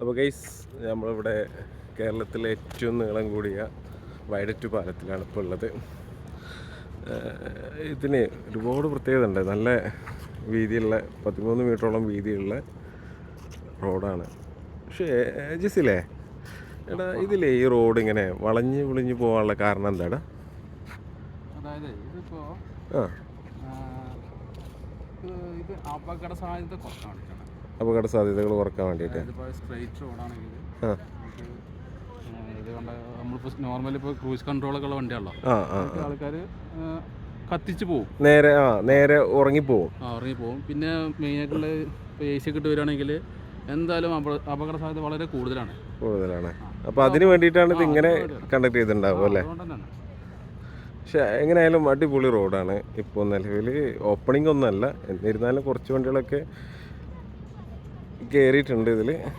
അപ്പോൾ ഗൈസ്, നമ്മളിവിടെ കേരളത്തിലെ ഏറ്റവും നീളം കൂടിയ വയഡറ്റ് പാലത്തിലാണ് ഇപ്പോൾ ഉള്ളത്. ഇതിന് ഒരുപാട് പ്രത്യേകത ഉണ്ട്. നല്ല വീതിയുള്ള 13 മീറ്ററോളം വീതിയുള്ള റോഡാണ്. പക്ഷേ ജിസിലേ, എടാ ഇതിലേ ഈ റോഡ് ഇങ്ങനെ വളഞ്ഞ് വിളിഞ്ഞ് പോകാനുള്ള കാരണം എന്താടാ? അതായത് ഇതിപ്പോൾ ഇത് അപകട സാധ്യതകൾ കുറക്കാൻ വേണ്ടിയിട്ട്. സ്ട്രെയിറ്റ് റോഡാണെങ്കിൽ ഇത് കണ്ട നമ്മളിപ്പോൾ നോർമലി ഇപ്പോൾ ക്രൂസ് കൺട്രോളൊക്കെ ഉള്ള വണ്ടിയാണല്ലോ, ആൾക്കാർ കത്തിച്ച് പോകും, നേരെ ഉറങ്ങിപ്പോവും. പിന്നെ മെയിനായിട്ടുള്ള ഇപ്പോൾ എ സി ഒക്കെ ഇട്ട് വരികയാണെങ്കിൽ എന്തായാലും അപകട സാധ്യത വളരെ കൂടുതലാണ്. അപ്പോൾ അതിന് വേണ്ടിയിട്ടാണ് ഇത് ഇങ്ങനെ കണ്ടക്ട് ചെയ്തിട്ടുണ്ടാവും അല്ലേ? പക്ഷെ എങ്ങനെയായാലും അടിപൊളി റോഡാണ്. ഇപ്പോൾ നിലവിൽ ഓപ്പണിംഗ് ഒന്നുമല്ല, എന്നിരുന്നാലും കുറച്ച് വണ്ടികളൊക്കെ കയറിയിട്ടുണ്ട് ഇതിൽ.